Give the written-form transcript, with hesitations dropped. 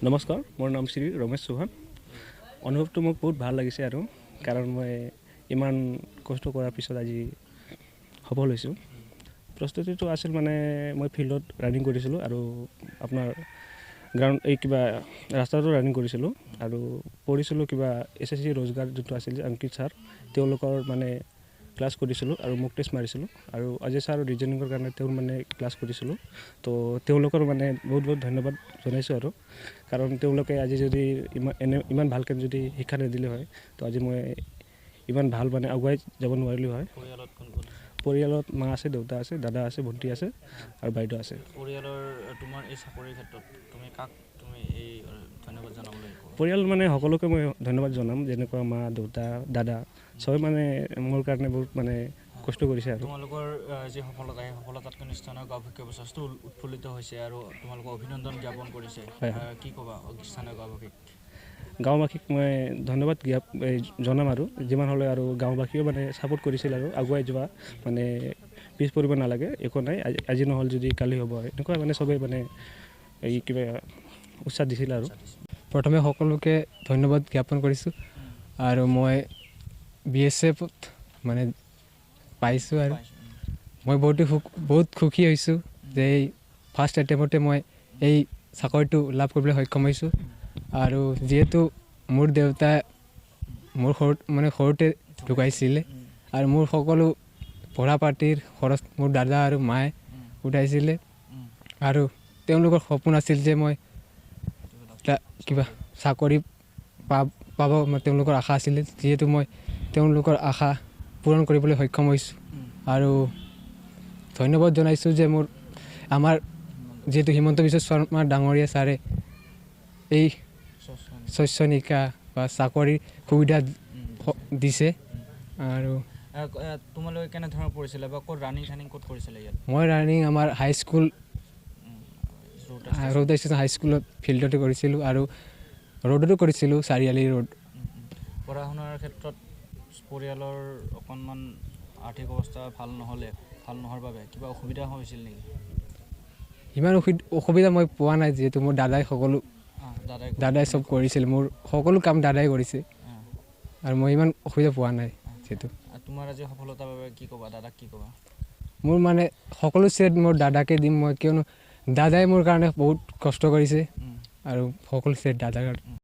নমস্কাৰ, মোৰ নাম শ্ৰী ৰমেশ চৌহান। অনুভৱটো মোক বহুত ভাল লাগিছে আৰু কাৰণ মই ইমান কষ্ট কৰাৰ পিছত আজি সফল হৈছোঁ। প্ৰস্তুতিটো আছিল মানে মই ফিল্ডত ৰানিং কৰিছিলোঁ আৰু আপোনাৰ গ্ৰাউণ্ড এই কিবা ৰাস্তাটো ৰানিং কৰিছিলোঁ আৰু পঢ়িছিলোঁ কিবা SSC ৰোজগাৰ যোনটো আছিল অংকিত ছাৰ তেওঁলোকৰ মানে ক্লাছ কৰিছিলোঁ আৰু মোক টেষ্ট মাৰিছিলোঁ আৰু অজয় ছাৰ ৰিজনিঙৰ কাৰণে তেওঁ মানে ক্লাছ কৰিছিলোঁ। তো তেওঁলোকৰ মানে বহুত বহুত ধন্যবাদ জনাইছোঁ আৰু কাৰণ তেওঁলোকে আজি যদি ইমান ভালকৈ যদি শিক্ষা নিদিলে হয় তো আজি মই ইমান ভাল মানে আগুৱাই যাব নোৱাৰিলোঁ হয়। পৰিয়ালত মা আছে, দেউতা আছে, দাদা আছে, ভণ্টি আছে আৰু বাইদেউ আছে। পৰিয়ালৰ তোমাৰ এই চাকৰিৰ ক্ষেত্ৰত তুমি কাক তুমি এই ধন্যবাদ জনাবলৈ পৰিয়াল মানে সকলোকে মই ধন্যবাদ জনাম, যেনেকুৱা মা, দেউতা, দাদা চবে মানে মোৰ কাৰণে বহুত মানে কষ্ট কৰিছে আৰু তোমালোকৰ যি সফলতা সেই সফলতাতকৈ স্থানীয় গাঁওবাসীৰ যথেষ্ট উৎফুল্লিত হৈছে আৰু তোমালোকক অভিনন্দন জ্ঞাপন কৰিছে। কি ক'বা স্থানীয় গাঁওবাসীক মই ধন্যবাদ জনাম আৰু যিমান হ'লে আৰু গাঁওবাসীয়েও মানে ছাপোৰ্ট কৰিছিল আৰু আগুৱাই যোৱা মানে পিছ পৰিব নালাগে, একো নাই, আজি নহ'ল যদি কালি হ'ব, এনেকুৱা মানে চবেই মানে এই কিবা উৎসাহ দিছিল আৰু প্ৰথমে সকলোকে ধন্যবাদ জ্ঞাপন কৰিছোঁ আৰু মই BSF মানে পাইছোঁ আৰু মই বহুত সুখী হৈছোঁ যে এই ফাৰ্ষ্ট এটেম্পতে মই এই চাকৰিটো লাভ কৰিবলৈ সক্ষম হৈছোঁ। আৰু যিহেতু মোৰ দেউতাই মোৰ সৰুতে ঢুকাইছিলে আৰু মোৰ সকলো পঢ়া পাতিৰ খৰচ মোৰ দাদা আৰু মায়ে উঠাইছিলে আৰু তেওঁলোকৰ সপোন আছিল যে মই কিবা চাকৰি পাব তেওঁলোকৰ আশা আছিলে, যিহেতু মই তেওঁলোকৰ আশা পূৰণ কৰিবলৈ সক্ষম হৈছোঁ। আৰু ধন্যবাদ জনাইছোঁ যে আমাৰ যিহেতু হিমন্ত বিশ্ব শৰ্মা ডাঙৰীয়া ছাৰে এই শস্যনিকা বা চাকৰিৰ সুবিধা দিছে। আৰু তোমালোকে কেনেধৰণৰ পৰিছিলে বা ক'ত ৰানিং ক'ত কৰিছিলে ইয়াত? মই ৰানিং আমাৰ হাইস্কুল ৰ'ড ষ্টেচন হাইস্কুলত ফিল্ডতে কৰিছিলোঁ আৰু ৰ'ডতো কৰিছিলোঁ, চাৰিআলি ৰোড। পঢ়া শুনাৰ ক্ষেত্ৰত পৰিয়ালৰ অকণমান আৰ্থিক অৱস্থা ভাল নোহোৱাৰ বাবে কিবা অসুবিধা হৈছিল নেকি? ইমান অসুবিধা মই পোৱা নাই, যিহেতু মোৰ দাদাই চব কৰিছিল, মোৰ সকলো কাম দাদাই কৰিছে আৰু মই ইমান অসুবিধা পোৱা নাই। যিহেতু তোমাৰ আজি সফলতাৰ বাবে কি ক'বা, দাদাক কি ক'বা? মোৰ মানে সকলো শ্ৰেড মোৰ দাদাকে দিম মই, কিয়নো দাদাই মোৰ কাৰণে বহুত কষ্ট কৰিছে আৰু সকলো শ্ৰেড দাদাৰ